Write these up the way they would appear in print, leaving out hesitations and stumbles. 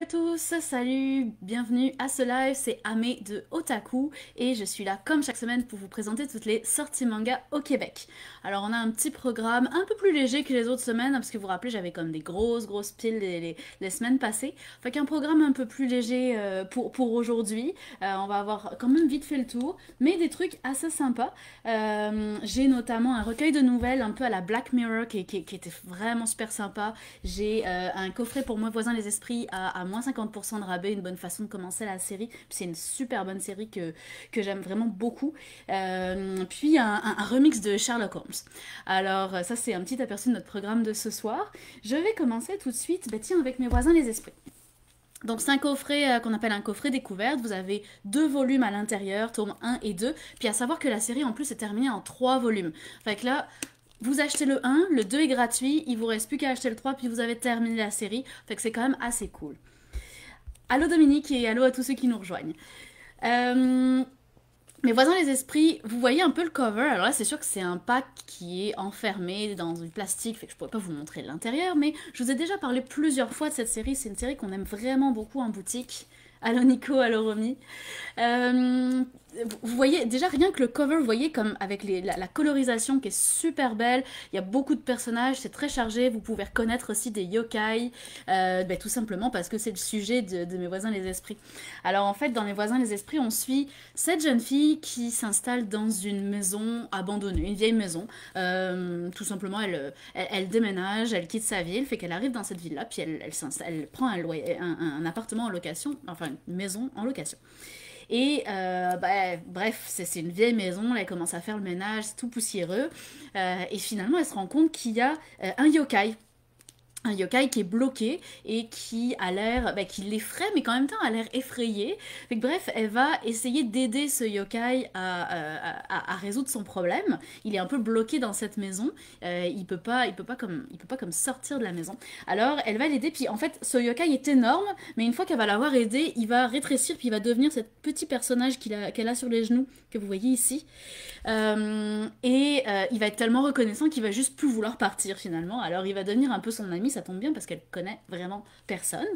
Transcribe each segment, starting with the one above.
À tous, salut, bienvenue à ce live, c'est Amé de Otaku et je suis là comme chaque semaine pour vous présenter toutes les sorties manga au Québec. Alors on a un petit programme un peu plus léger que les autres semaines parce que vous vous rappelez j'avais comme des grosses piles les semaines passées. Fait qu'un programme un peu plus léger pour aujourd'hui. On va avoir quand même vite fait le tour, mais des trucs assez sympas. J'ai notamment un recueil de nouvelles un peu à la Black Mirror qui était vraiment super sympa. J'ai un coffret pour moi voisin les esprits à moins 50% de rabais, une bonne façon de commencer la série. C'est une super bonne série que j'aime vraiment beaucoup. Puis un remix de Sherlock Holmes. Alors ça c'est un petit aperçu de notre programme de ce soir. Je vais commencer tout de suite tiens, avec mes voisins les esprits. Donc c'est un coffret qu'on appelle un coffret découverte, vous avez 2 volumes à l'intérieur, tome 1 et 2, puis à savoir que la série en plus est terminée en 3 volumes. Fait que là, vous achetez le 1, le 2 est gratuit, il vous reste plus qu'à acheter le 3, puis vous avez terminé la série, fait que c'est quand même assez cool. Allô Dominique et allô à tous ceux qui nous rejoignent. Euh, Mes voisins les esprits, vous voyez un peu le cover. Alors là, c'est sûr que c'est un pack qui est enfermé dans du plastique, fait que je pourrais pas vous montrer l'intérieur, mais je vous ai déjà parlé plusieurs fois de cette série. C'est une série qu'on aime vraiment beaucoup en boutique. Allô Nico, allô Romy. Euh, Vous voyez, déjà rien que le cover, vous voyez comme avec la colorisation qui est super belle, il y a beaucoup de personnages, c'est très chargé, vous pouvez reconnaître aussi des yokai, tout simplement parce que c'est le sujet de Mes voisins les esprits. Alors en fait, dans Mes voisins les esprits, on suit cette jeune fille qui s'installe dans une maison abandonnée, une vieille maison. Tout simplement, elle déménage, elle quitte sa ville, fait qu'elle arrive dans cette ville-là, puis elle prend un appartement en location, enfin une maison en location. Et bref, c'est une vieille maison, elle commence à faire le ménage, c'est tout poussiéreux. Et finalement, elle se rend compte qu'il y a un yokai qui est bloqué et qui a l'air, qui l'effraie, mais qu'en même temps a l'air effrayé. Fait que, bref, elle va essayer d'aider ce yokai à résoudre son problème. Il est un peu bloqué dans cette maison. Il peut pas comme sortir de la maison. Alors, elle va l'aider. Puis en fait, ce yokai est énorme, mais une fois qu'elle va l'avoir aidé, il va rétrécir puis il va devenir ce petit personnage qu'elle a sur les genoux que vous voyez ici. Il va être tellement reconnaissant qu'il va juste plus vouloir partir finalement. Alors il va devenir un peu son ami, ça tombe bien parce qu'elle connaît vraiment personne.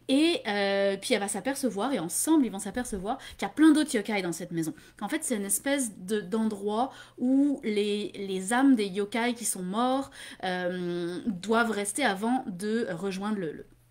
Puis elle va s'apercevoir, et ensemble ils vont s'apercevoir qu'il y a plein d'autres yokai dans cette maison. Qu'en fait c'est une espèce d'endroit où les âmes des yokai qui sont morts doivent rester avant de rejoindre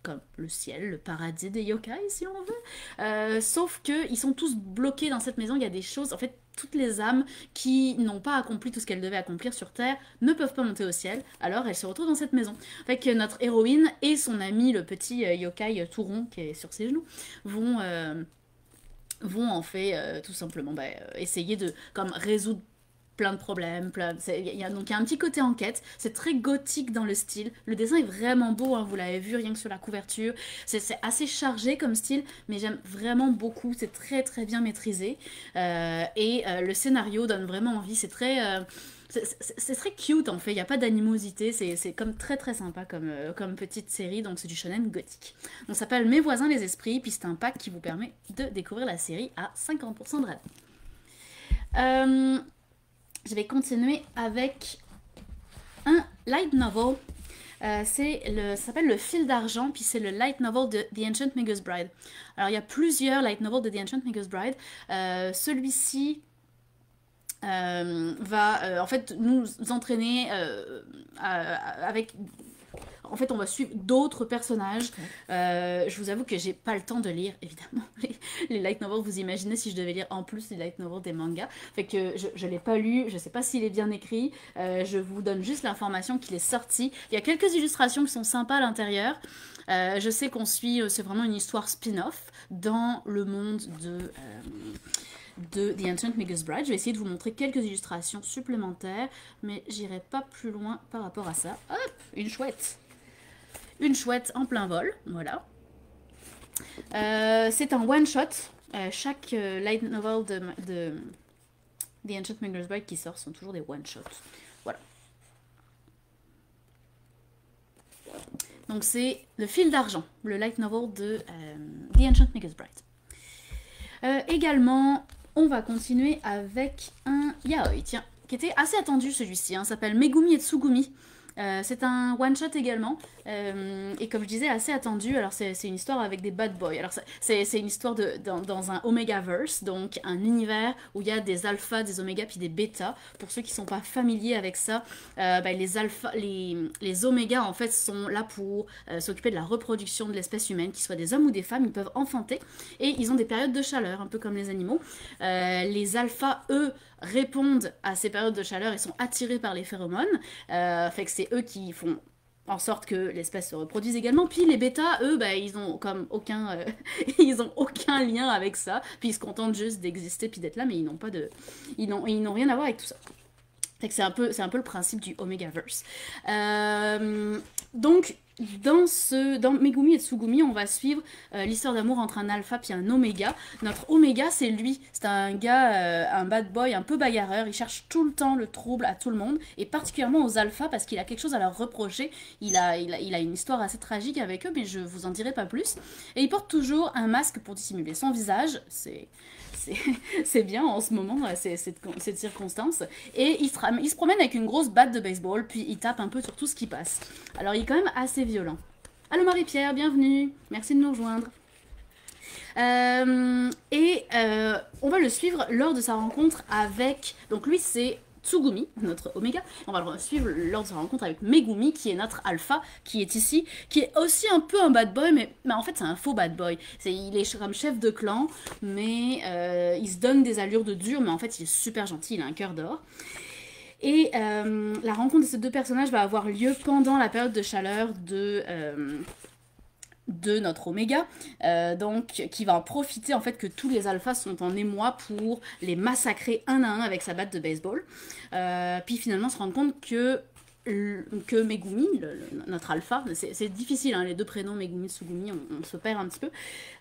comme le ciel, le paradis des yokai si on veut. Sauf que ils sont tous bloqués dans cette maison, il y a des choses, en fait toutes les âmes qui n'ont pas accompli tout ce qu'elles devaient accomplir sur Terre ne peuvent pas monter au ciel, alors elles se retrouvent dans cette maison. Fait que notre héroïne et son ami, le petit yokai tout rond qui est sur ses genoux, vont en fait tout simplement essayer de comme résoudre plein de problèmes, donc il y a un petit côté enquête, c'est très gothique dans le style, le dessin est vraiment beau, hein, vous l'avez vu rien que sur la couverture, c'est assez chargé comme style, mais j'aime vraiment beaucoup, c'est très bien maîtrisé, le scénario donne vraiment envie, c'est très cute en fait, il n'y a pas d'animosité, c'est comme très sympa comme petite série, donc c'est du shonen gothique. On s'appelle Mes voisins les esprits, puis c'est un pack qui vous permet de découvrir la série à 50% de rabais. Je vais continuer avec un light novel. Ça s'appelle Le Fil d'Argent, puis c'est le light novel de The Ancient Magus Bride. Alors il y a plusieurs light novels de The Ancient Magus Bride. Celui-ci va en fait nous entraîner avec en fait, on va suivre d'autres personnages. Je vous avoue que j'ai pas le temps de lire, évidemment, les light novels. Vous imaginez si je devais lire en plus les light novels des mangas. Fait que je l'ai pas lu, je sais pas s'il est bien écrit. Je vous donne juste l'information qu'il est sorti. Il y a quelques illustrations qui sont sympas à l'intérieur. Je sais qu'on suit, c'est vraiment une histoire spin-off dans le monde de The Ancient Magus Bride. Je vais essayer de vous montrer quelques illustrations supplémentaires, mais j'irai pas plus loin par rapport à ça. Hop, une chouette. Une chouette en plein vol, voilà. C'est un one-shot. Chaque light novel de The Ancient Magus Bride qui sort sont toujours des one-shots. Voilà. Donc c'est Le Fil d'Argent, le light novel de The Ancient Magus Bride. Également, on va continuer avec un yaoi, tiens, qui était assez attendu celui-ci, hein, s'appelle Megumi et Tsugumi. C'est un one-shot également, et comme je disais, assez attendu. Alors c'est une histoire avec des bad boys. Alors c'est une histoire dans un Omegaverse, donc un univers où il y a des alphas, des omégas, puis des bêtas. Pour ceux qui ne sont pas familiers avec ça, les alphas, les omégas en fait sont là pour s'occuper de la reproduction de l'espèce humaine, qu'ils soient des hommes ou des femmes, ils peuvent enfanter, et ils ont des périodes de chaleur, un peu comme les animaux. Les alphas, eux, répondent à ces périodes de chaleur et sont attirés par les phéromones. Fait que c'est eux qui font en sorte que l'espèce se reproduise également. Puis les bêtas, eux, ils ont comme aucun, ils ont aucun lien avec ça. Puis ils se contentent juste d'exister puis d'être là, mais ils n'ont pas de, ils n'ont rien à voir avec tout ça. Fait que c'est un peu le principe du Omegaverse. Donc, dans Megumi et Tsugumi, on va suivre l'histoire d'amour entre un alpha puis un oméga. Notre oméga, c'est lui. C'est un gars, un bad boy, un peu bagarreur. Il cherche tout le temps le trouble à tout le monde, et particulièrement aux alphas parce qu'il a quelque chose à leur reprocher. Il a une histoire assez tragique avec eux, mais je vous en dirai pas plus. Et il porte toujours un masque pour dissimuler son visage. C'est bien en ce moment, cette circonstance. Et il se promène avec une grosse batte de baseball, puis il tape un peu sur tout ce qui passe. Alors il est quand même assez violent. Allô Marie-Pierre, bienvenue. Merci de nous rejoindre. On va le suivre lors de sa rencontre avec... Donc lui, c'est Tsugumi, notre Oméga. On va le suivre lors de sa rencontre avec Megumi, qui est notre Alpha, qui est ici, qui est aussi un peu un bad boy, mais en fait c'est un faux bad boy. Il est comme chef de clan, mais il se donne des allures de dur, mais en fait il est super gentil, il a un cœur d'or. Et la rencontre de ces deux personnages va avoir lieu pendant la période de chaleur de notre Oméga, donc qui va en profiter en fait que tous les alphas sont en émoi pour les massacrer un à un avec sa batte de baseball. Puis finalement se rendre compte que Megumi, notre alpha, c'est difficile, hein, les deux prénoms Megumi et Tsugumi, on se perd un petit peu.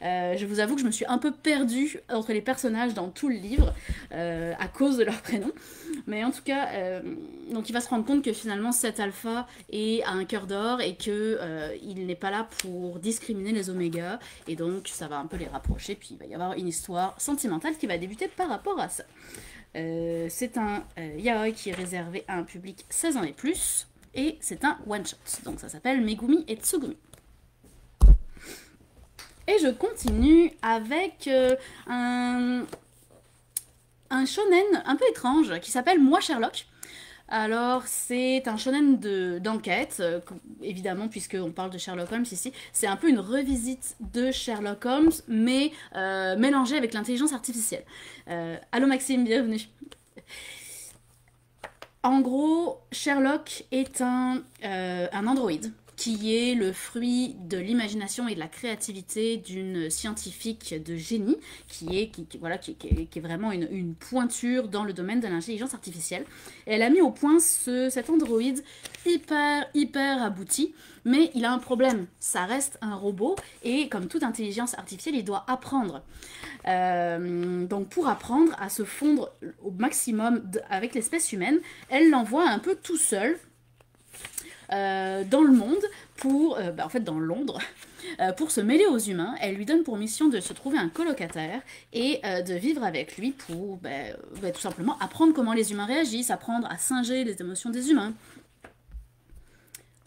Je vous avoue que je me suis un peu perdue entre les personnages dans tout le livre à cause de leurs prénoms. Mais en tout cas, donc il va se rendre compte que finalement cet alpha a un cœur d'or et que il n'est pas là pour discriminer les omégas, et donc ça va un peu les rapprocher, puis il va y avoir une histoire sentimentale qui va débuter par rapport à ça. C'est un yaoi qui est réservé à un public 16 ans et plus, et c'est un one-shot, donc ça s'appelle Megumi et Tsugumi. Et je continue avec un shonen un peu étrange qui s'appelle Moi Sherlock. Alors, c'est un shonen d'enquête, évidemment, puisqu'on parle de Sherlock Holmes ici. C'est un peu une revisite de Sherlock Holmes, mais mélangée avec l'intelligence artificielle. Allô Maxime, bienvenue. En gros, Sherlock est un androïde qui est le fruit de l'imagination et de la créativité d'une scientifique de génie qui est vraiment une pointure dans le domaine de l'intelligence artificielle. Et elle a mis au point cet androïde hyper abouti, mais il a un problème, ça reste un robot, et comme toute intelligence artificielle, il doit apprendre. Donc pour apprendre à se fondre au maximum avec l'espèce humaine, elle l'envoie un peu tout seul dans le monde, en fait dans Londres, pour se mêler aux humains. Elle lui donne pour mission de se trouver un colocataire et de vivre avec lui pour tout simplement apprendre comment les humains réagissent, apprendre à singer les émotions des humains.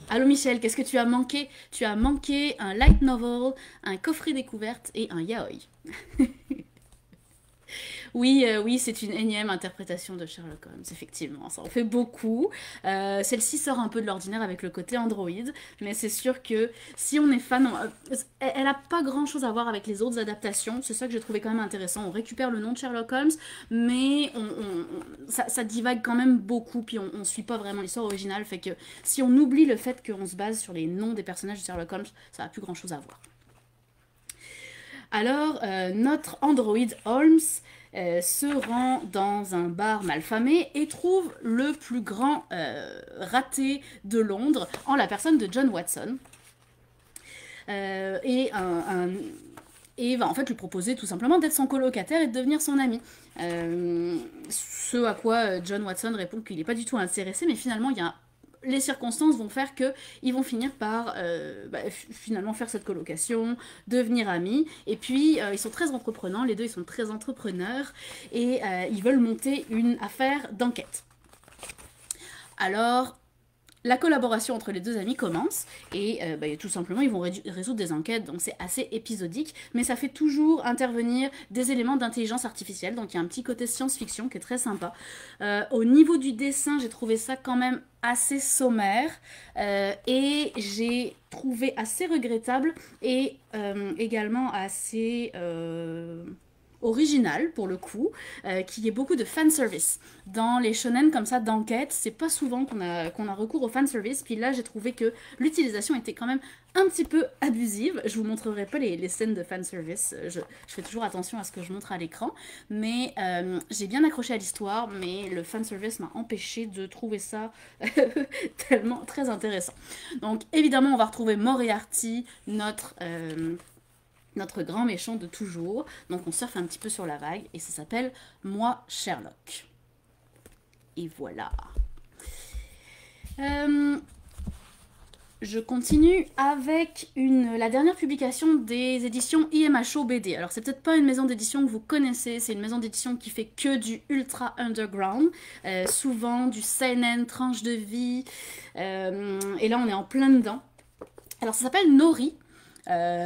Allô Michel, qu'est-ce que tu as manqué? Tu as manqué un light novel, un coffret découverte et un yaoi. Oui, c'est une énième interprétation de Sherlock Holmes, effectivement, ça en fait beaucoup. Celle-ci sort un peu de l'ordinaire avec le côté Android, mais c'est sûr que si on est fan, elle n'a pas grand-chose à voir avec les autres adaptations, c'est ça que j'ai trouvé quand même intéressant. On récupère le nom de Sherlock Holmes, mais ça divague quand même beaucoup, puis on ne suit pas vraiment l'histoire originale, fait que si on oublie le fait qu'on se base sur les noms des personnages de Sherlock Holmes, ça n'a plus grand-chose à voir. Alors, notre androïde Holmes se rend dans un bar malfamé et trouve le plus grand raté de Londres en la personne de John Watson. Et va en fait lui proposer tout simplement d'être son colocataire et de devenir son ami. Ce à quoi John Watson répond qu'il n'est pas du tout intéressé, mais finalement les circonstances vont faire qu'ils vont finir par finalement faire cette colocation, devenir amis, et puis ils sont très entreprenants, les deux ils sont très entrepreneurs, et ils veulent monter une affaire d'enquête. Alors, la collaboration entre les deux amis commence et tout simplement ils vont résoudre des enquêtes, donc c'est assez épisodique, mais ça fait toujours intervenir des éléments d'intelligence artificielle, donc il y a un petit côté science-fiction qui est très sympa. Au niveau du dessin, j'ai trouvé ça quand même assez sommaire et j'ai trouvé assez regrettable et également assez original pour le coup, qu'il y ait beaucoup de fanservice. Dans les shonen comme ça d'enquête, c'est pas souvent qu'on a recours au fanservice, puis là j'ai trouvé que l'utilisation était quand même un petit peu abusive. Je vous montrerai pas les scènes de fanservice, je fais toujours attention à ce que je montre à l'écran, mais j'ai bien accroché à l'histoire, mais le fanservice m'a empêché de trouver ça tellement très intéressant. Donc évidemment on va retrouver Moriarty, notre grand méchant de toujours. Donc on surfe un petit peu sur la vague et ça s'appelle Moi Sherlock. Et voilà. Je continue avec la dernière publication des éditions IMHO BD. Alors c'est peut-être pas une maison d'édition que vous connaissez, c'est une maison d'édition qui fait que du ultra underground, souvent du seinen, tranche de vie, et là on est en plein dedans. Alors ça s'appelle Nori.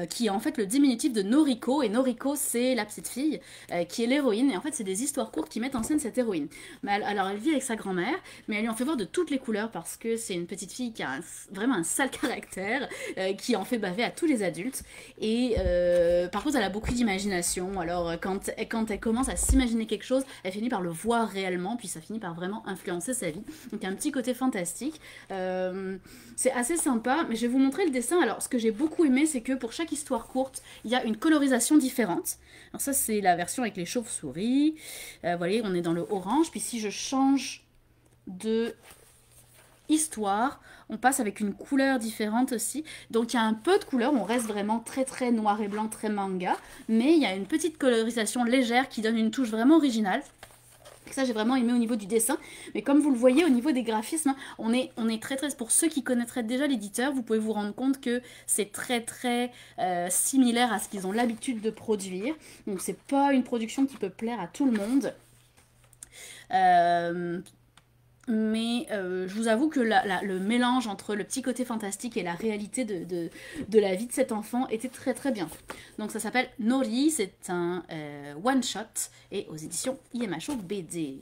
Qui est en fait le diminutif de Noriko, et Noriko c'est la petite fille qui est l'héroïne, et en fait c'est des histoires courtes qui mettent en scène cette héroïne. Mais alors elle vit avec sa grand-mère, mais elle lui en fait voir de toutes les couleurs parce que c'est une petite fille qui a vraiment un sale caractère, qui en fait baver à tous les adultes, et par contre elle a beaucoup d'imagination, alors quand elle commence à s'imaginer quelque chose, elle finit par le voir réellement, puis ça finit par vraiment influencer sa vie, donc il y a un petit côté fantastique, c'est assez sympa, mais je vais vous montrer le dessin. Alors ce que j'ai beaucoup aimé, c'est que pour chaque histoire courte, il y a une colorisation différente. Alors ça, c'est la version avec les chauves-souris. Vous voyez, on est dans le orange. Puis si je change de histoire, on passe avec une couleur différente aussi. Donc il y a un peu de couleur, on reste vraiment très très noir et blanc, très manga. Mais il y a une petite colorisation légère qui donne une touche vraiment originale. Ça j'ai vraiment aimé au niveau du dessin, mais comme vous le voyez au niveau des graphismes, on est très très, pour ceux qui connaîtraient déjà l'éditeur, vous pouvez vous rendre compte que c'est très très similaire à ce qu'ils ont l'habitude de produire, donc c'est pas une production qui peut plaire à tout le monde. Mais je vous avoue que le mélange entre le petit côté fantastique et la réalité de la vie de cet enfant était très très bien. Donc ça s'appelle Nori, c'est un one-shot et aux éditions IMHO BD.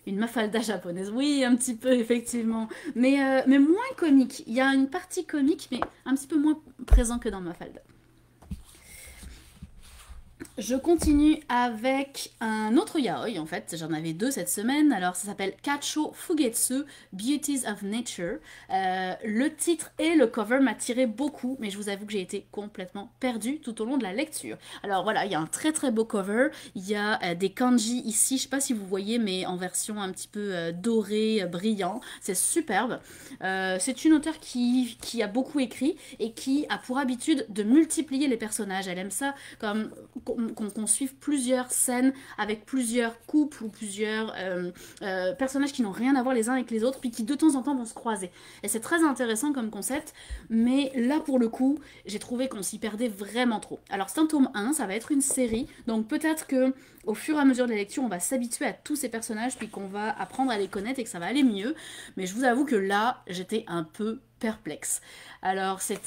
Une Mafalda japonaise, oui, un petit peu effectivement, mais moins comique. Il y a une partie comique, mais un petit peu moins présent que dans Mafalda. Je continue avec un autre yaoi, en fait, j'en avais deux cette semaine, alors ça s'appelle Kacho Fugetsu, Beauties of Nature. Le titre et le cover m'attiraient beaucoup, mais je vous avoue que j'ai été complètement perdue tout au long de la lecture. Alors voilà, il y a un très très beau cover, il y a des kanji ici, je sais pas si vous voyez, mais en version un petit peu doré, brillant, c'est superbe. C'est une auteure qui a beaucoup écrit et qui a pour habitude de multiplier les personnages, elle aime ça comme qu'on suive plusieurs scènes avec plusieurs couples ou plusieurs personnages qui n'ont rien à voir les uns avec les autres, puis qui de temps en temps vont se croiser. Et c'est très intéressant comme concept, mais là pour le coup, j'ai trouvé qu'on s'y perdait vraiment trop. Alors c'est un tome 1, ça va être une série, donc peut-être que au fur et à mesure de la lecture, on va s'habituer à tous ces personnages, puis qu'on va apprendre à les connaître et que ça va aller mieux. Mais je vous avoue que là, j'étais un peu perplexe. Alors, c'est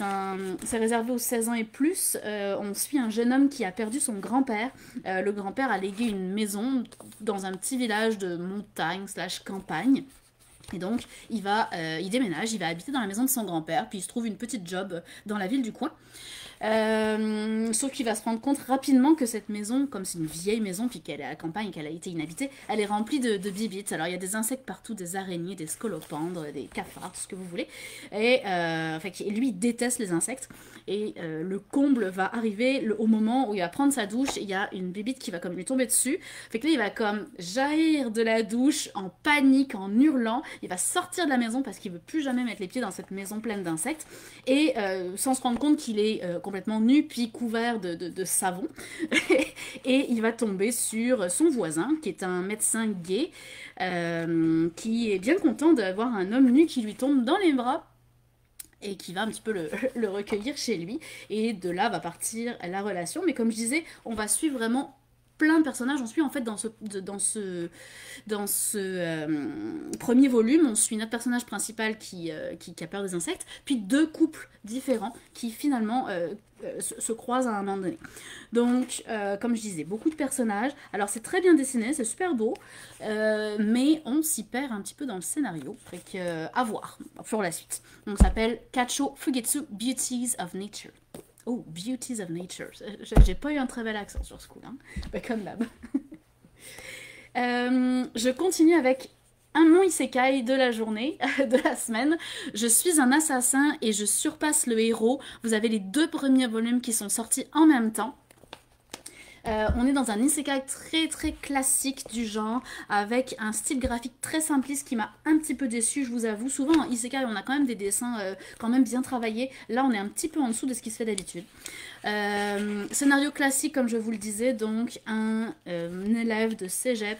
réservé aux 16 ans et plus. On suit un jeune homme qui a perdu son grand-père. Le grand-père a légué une maison dans un petit village de montagne / campagne. Et donc, il déménage, il va habiter dans la maison de son grand-père, puis il se trouve une petite job dans la ville du coin. Sauf qu'il va se rendre compte rapidement que cette maison, comme c'est une vieille maison, puis qu'elle est à la campagne, qu'elle a été inhabitée, elle est remplie de bibites. Alors il y a des insectes partout, des araignées, des scolopendres, des cafards, tout ce que vous voulez. Et lui, il déteste les insectes. Et le comble va arriver au moment où il va prendre sa douche, il y a une bibite qui va comme lui tomber dessus. Fait que là, il va comme jaillir de la douche en panique, en hurlant. Il va sortir de la maison parce qu'il veut plus jamais mettre les pieds dans cette maison pleine d'insectes. Et sans se rendre compte qu'il est complètement nu puis couvert de savon. Et il va tomber sur son voisin qui est un médecin gay qui est bien content d'avoir un homme nu qui lui tombe dans les bras et qui va un petit peu le recueillir chez lui, et de là va partir la relation. Mais comme je disais, on va suivre vraiment plein de personnages. On suit en fait dans ce premier volume, on suit notre personnage principal qui a peur des insectes, puis deux couples différents qui finalement se croisent à un moment donné. Donc, comme je disais, beaucoup de personnages. Alors, c'est très bien dessiné, c'est super beau, mais on s'y perd un petit peu dans le scénario. Fait que, à voir pour la suite. Donc, ça s'appelle Kacho Fugetsu Beauties of Nature. Oh, Beauties of Nature. J'ai pas eu un très bel accent sur ce coup-là, hein. Comme d'hab. Je continue avec mon isekai de la journée, de la semaine. Je suis un assassin et je surpasse le héros. Vous avez les deux premiers volumes qui sont sortis en même temps. On est dans un isekai très très classique du genre, avec un style graphique très simpliste qui m'a un petit peu déçu, je vous avoue. Souvent en isekai on a quand même des dessins quand même bien travaillés. Là on est un petit peu en dessous de ce qui se fait d'habitude. Scénario classique comme je vous le disais, donc un élève de cégep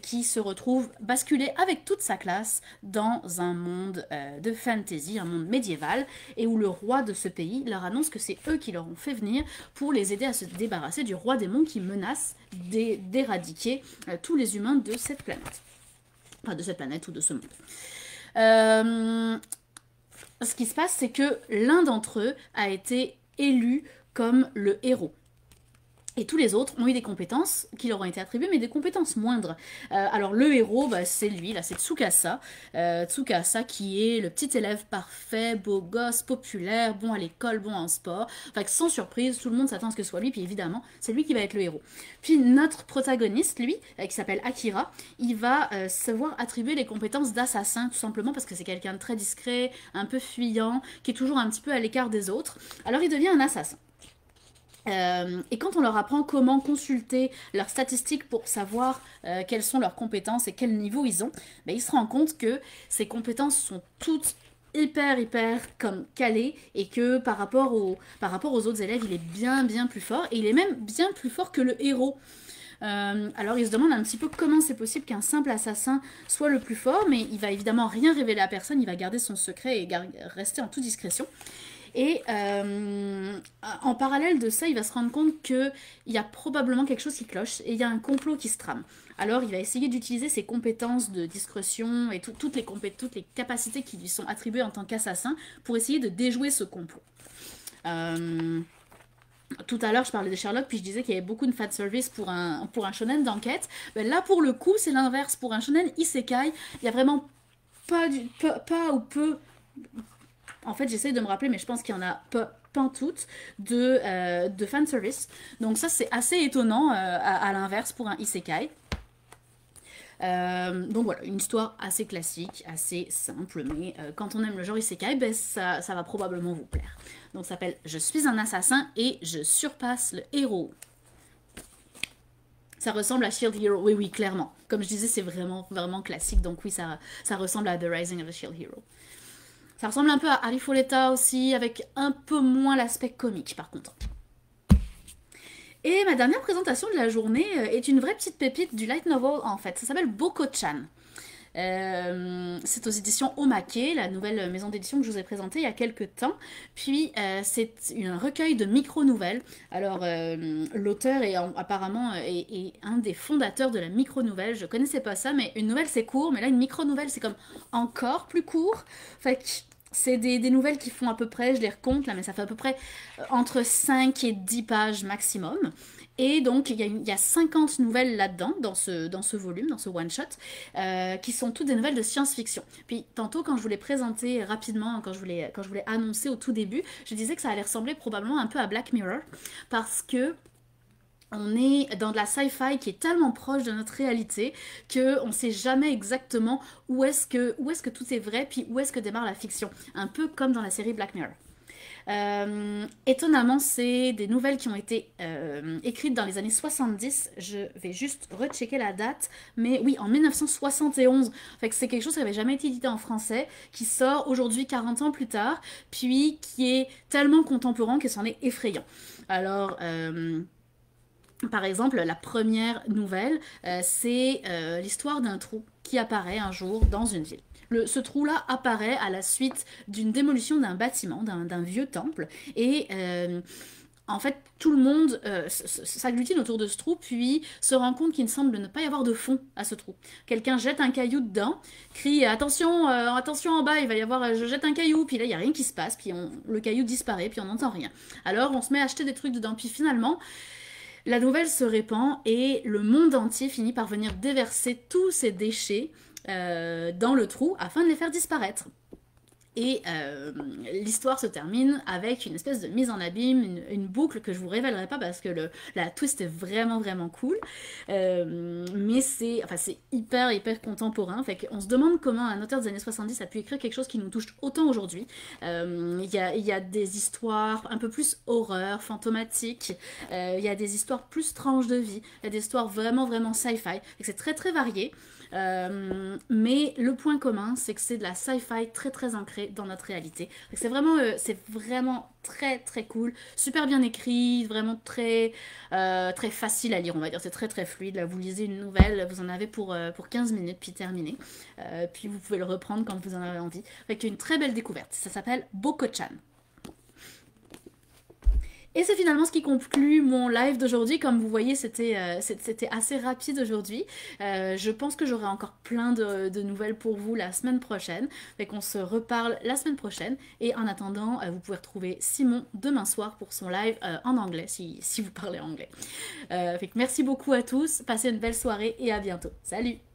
qui se retrouve basculé avec toute sa classe dans un monde de fantasy, un monde médiéval, et où le roi de ce pays leur annonce que c'est eux qui leur ont fait venir pour les aider à se débarrasser du roi démon qui menace d'éradiquer tous les humains de cette planète. Enfin, de cette planète ou de ce monde. Ce qui se passe, c'est que l'un d'entre eux a été élu comme le héros. Et tous les autres ont eu des compétences qui leur ont été attribuées, mais des compétences moindres. Alors le héros, bah, c'est lui, là c'est Tsukasa. Tsukasa qui est le petit élève parfait, beau gosse, populaire, bon à l'école, bon en sport. Enfin, sans surprise, tout le monde s'attend à ce que ce soit lui, puis évidemment, c'est lui qui va être le héros. Puis notre protagoniste, lui, qui s'appelle Akira, il va se voir attribuer les compétences d'assassin, tout simplement parce que c'est quelqu'un de très discret, un peu fuyant, qui est toujours un petit peu à l'écart des autres. Alors il devient un assassin. Et quand on leur apprend comment consulter leurs statistiques pour savoir quelles sont leurs compétences et quel niveau ils ont, ben, ils se rendent compte que ces compétences sont toutes hyper comme calées et que par rapport aux autres élèves, il est bien plus fort et il est même bien plus fort que le héros. Alors il se demande un petit peu comment c'est possible qu'un simple assassin soit le plus fort, mais il va évidemment rien révéler à personne, il va garder son secret et rester en toute discrétion. Et en parallèle de ça, il va se rendre compte qu'il y a probablement quelque chose qui cloche et il y a un complot qui se trame. Alors il va essayer d'utiliser ses compétences de discrétion et toutes les capacités qui lui sont attribuées en tant qu'assassin pour essayer de déjouer ce complot. Tout à l'heure, je parlais de Sherlock, puis je disais qu'il y avait beaucoup de fanservice pour un shonen d'enquête. Ben là, pour le coup, c'est l'inverse. Pour un shonen isekai, il y a vraiment pas ou peu... En fait, j'essaie de me rappeler, mais je pense qu'il y en a pas toutes de fanservice. Donc ça, c'est assez étonnant à l'inverse pour un isekai. Donc voilà, une histoire assez classique, assez simple, mais quand on aime le genre isekai, ben ça va probablement vous plaire. Donc ça s'appelle « Je suis un assassin et je surpasse le héros ». Ça ressemble à Shield Hero, oui, clairement. Comme je disais, c'est vraiment classique, donc oui, ça ressemble à The Rising of a Shield Hero. Ça ressemble un peu à Arifureta aussi, avec un peu moins l'aspect comique par contre. Et ma dernière présentation de la journée est une vraie petite pépite du light novel en fait. Ça s'appelle Boko-chan. C'est aux éditions Omake, la nouvelle maison d'édition que je vous ai présentée il y a quelques temps. Puis c'est un recueil de micro-nouvelles. Alors l'auteur est apparemment est un des fondateurs de la micro-nouvelle. Je connaissais pas ça, mais une nouvelle c'est court, mais là une micro-nouvelle c'est comme encore plus court. Fait que c'est des nouvelles qui font à peu près, je les recompte là, mais ça fait à peu près entre 5 et 10 pages maximum. Et donc, il y a 50 nouvelles là-dedans, dans ce volume, dans ce one-shot, qui sont toutes des nouvelles de science-fiction. Puis, tantôt, quand je vous l'ai présenté rapidement, quand je vous l'ai annoncé au tout début, je disais que ça allait ressembler probablement un peu à Black Mirror, parce que on est dans de la sci-fi qui est tellement proche de notre réalité qu'on ne sait jamais exactement où est-ce que tout est vrai, puis où est-ce que démarre la fiction. Un peu comme dans la série Black Mirror. Étonnamment, c'est des nouvelles qui ont été écrites dans les années 70. Je vais juste rechecker la date, mais oui, en 1971. Fait que c'est quelque chose qui n'avait jamais été édité en français, qui sort aujourd'hui 40 ans plus tard, puis qui est tellement contemporain que c'en est effrayant. Alors... par exemple, la première nouvelle, c'est l'histoire d'un trou qui apparaît un jour dans une ville. Ce trou-là apparaît à la suite d'une démolition d'un bâtiment, d'un vieux temple, et en fait, tout le monde s'agglutine autour de ce trou, puis se rend compte qu'il ne semble ne pas y avoir de fond à ce trou. Quelqu'un jette un caillou dedans, crie attention, attention en bas, il va y avoir, je jette un caillou, puis là il n'y a rien qui se passe, puis le caillou disparaît, puis on n'entend rien. Alors on se met à acheter des trucs dedans, puis finalement, la nouvelle se répand et le monde entier finit par venir déverser tous ces déchets dans le trou afin de les faire disparaître. Et l'histoire se termine avec une espèce de mise en abîme, une boucle que je vous révélerai pas parce que la twist est vraiment vraiment cool. Mais c'est hyper contemporain. Fait qu'on se demande comment un auteur des années 70 a pu écrire quelque chose qui nous touche autant aujourd'hui. Il y a des histoires un peu plus horreur, fantomatiques. Il y a des histoires plus tranches de vie. Il y a des histoires vraiment vraiment sci-fi. C'est très très varié. Mais le point commun, c'est que c'est de la sci-fi très très ancrée dans notre réalité. C'est vraiment très très cool, super bien écrit, vraiment très facile à lire, on va dire. C'est très très fluide. Là, vous lisez une nouvelle, vous en avez pour 15 minutes, puis terminé. Puis vous pouvez le reprendre quand vous en avez envie. Avec une très belle découverte. Ça s'appelle Boko-chan. Et c'est finalement ce qui conclut mon live d'aujourd'hui. Comme vous voyez, c'était assez rapide aujourd'hui. Je pense que j'aurai encore plein de nouvelles pour vous la semaine prochaine. Fait qu'on se reparle la semaine prochaine. Et en attendant, vous pouvez retrouver Simon demain soir pour son live en anglais, si vous parlez anglais. Fait que merci beaucoup à tous. Passez une belle soirée et à bientôt. Salut!